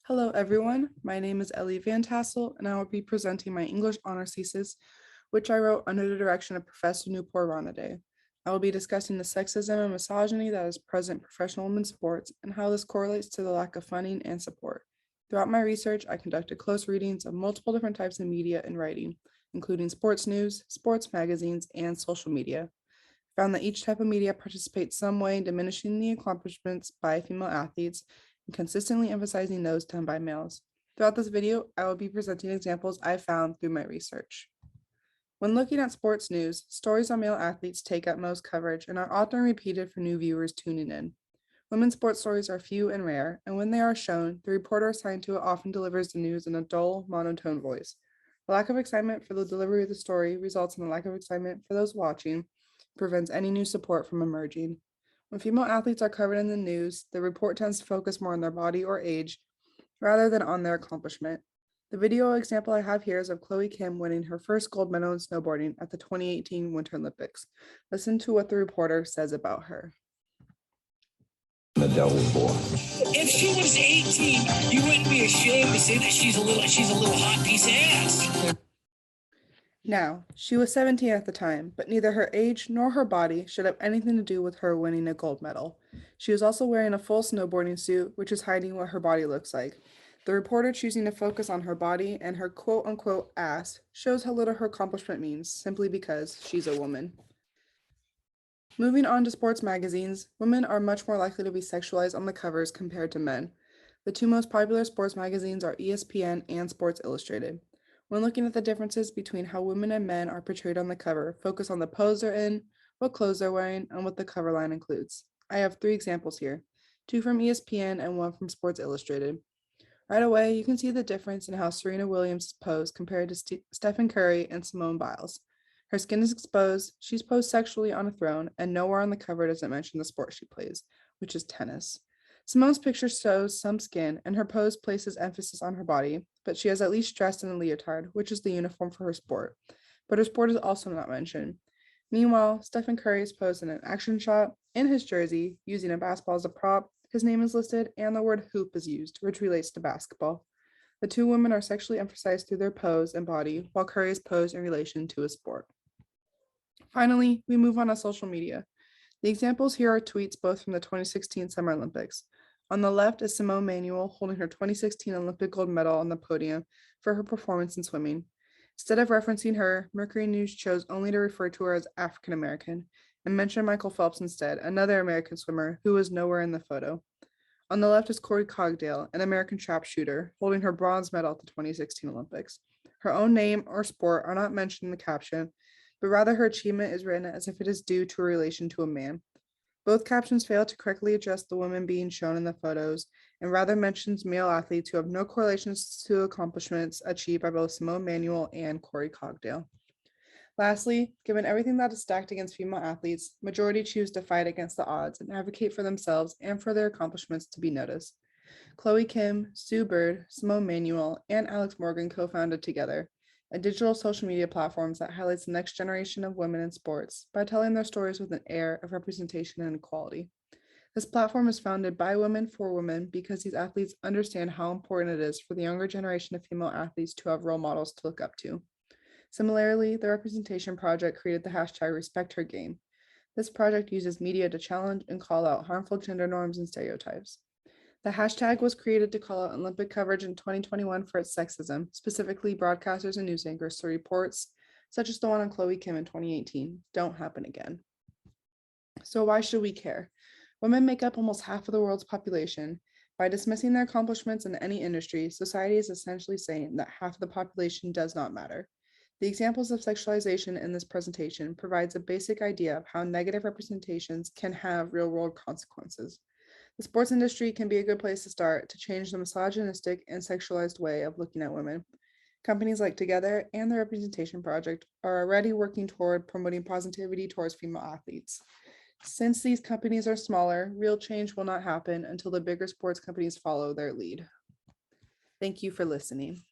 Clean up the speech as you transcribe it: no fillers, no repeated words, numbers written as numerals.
Hello, everyone. My name is Ellie Van Tassel, and I will be presenting my English honors thesis, which I wrote under the direction of Professor Nupur Ranade. I will be discussing the sexism and misogyny that is present in professional women's sports and how this correlates to the lack of funding and support. Throughout my research, I conducted close readings of multiple different types of media and writing, including sports news, sports magazines, and social media. Found that each type of media participates some way in diminishing the accomplishments by female athletes and consistently emphasizing those done by males. Throughout this video, I will be presenting examples I found through my research. When looking at sports news, stories on male athletes take up most coverage and are often repeated for new viewers tuning in. Women's sports stories are few and rare, and when they are shown, the reporter assigned to it often delivers the news in a dull, monotone voice. The lack of excitement for the delivery of the story results in a lack of excitement for those watching, prevents any new support from emerging. When female athletes are covered in the news, the report tends to focus more on their body or age rather than on their accomplishment. The video example I have here is of Chloe Kim winning her first gold medal in snowboarding at the 2018 Winter Olympics. Listen to what the reporter says about her. Adult for. If she was 18, you wouldn't be ashamed to say that she's a little hot piece of ass. Now, she was 17 at the time, but neither her age nor her body should have anything to do with her winning a gold medal. She was also wearing a full snowboarding suit, which is hiding what her body looks like. The reporter choosing to focus on her body and her quote unquote ass shows how little her accomplishment means simply because she's a woman. Moving on to sports magazines, women are much more likely to be sexualized on the covers compared to men. The two most popular sports magazines are ESPN and Sports Illustrated. When looking at the differences between how women and men are portrayed on the cover, focus on the pose they're in, what clothes they're wearing, and what the cover line includes. I have 3 examples here, 2 from ESPN and 1 from Sports Illustrated. Right away, you can see the difference in how Serena Williams posed compared to Stephen Curry and Simone Biles. Her skin is exposed, she's posed sexually on a throne, and nowhere on the cover does it mention the sport she plays, which is tennis. Simone's picture shows some skin, and her pose places emphasis on her body, but she is at least dressed in a leotard, which is the uniform for her sport. But her sport is also not mentioned. Meanwhile, Stephen Curry is posed in an action shot in his jersey, using a basketball as a prop. His name is listed, and the word hoop is used, which relates to basketball. The two women are sexually emphasized through their pose and body, while Curry is posed in relation to his sport. Finally, we move on to social media. The examples here are tweets both from the 2016 Summer Olympics. On the left is Simone Manuel holding her 2016 Olympic gold medal on the podium for her performance in swimming. Instead of referencing her, Mercury News chose only to refer to her as African American and mention Michael Phelps instead, another American swimmer who was nowhere in the photo. On the left is Corey Cogdale, an American sharpshooter, holding her bronze medal at the 2016 Olympics. Her own name or sport are not mentioned in the caption, but rather her achievement is written as if it is due to a relation to a man. Both captions fail to correctly address the women being shown in the photos and rather mentions male athletes who have no correlations to accomplishments achieved by both Simone Manuel and Corey Cogdale. Lastly, given everything that is stacked against female athletes, majority choose to fight against the odds and advocate for themselves and for their accomplishments to be noticed. Chloe Kim, Sue Bird, Simone Manuel, and Alex Morgan co-founded Together, a digital social media platform that highlights the next generation of women in sports by telling their stories with an air of representation and equality. This platform is founded by women for women because these athletes understand how important it is for the younger generation of female athletes to have role models to look up to. Similarly, the Representation Project created the hashtag #RespectHerGame. This project uses media to challenge and call out harmful gender norms and stereotypes. The hashtag was created to call out Olympic coverage in 2021 for its sexism, specifically broadcasters and news anchors, so reports such as the one on Chloe Kim in 2018 don't happen again. So why should we care? Women make up almost half of the world's population. By dismissing their accomplishments in any industry, society is essentially saying that half of the population does not matter. The examples of sexualization in this presentation provides a basic idea of how negative representations can have real-world consequences. The sports industry can be a good place to start to change the misogynistic and sexualized way of looking at women. Companies like Together and the Representation Project are already working toward promoting positivity towards female athletes. Since these companies are smaller, real change will not happen until the bigger sports companies follow their lead. Thank you for listening.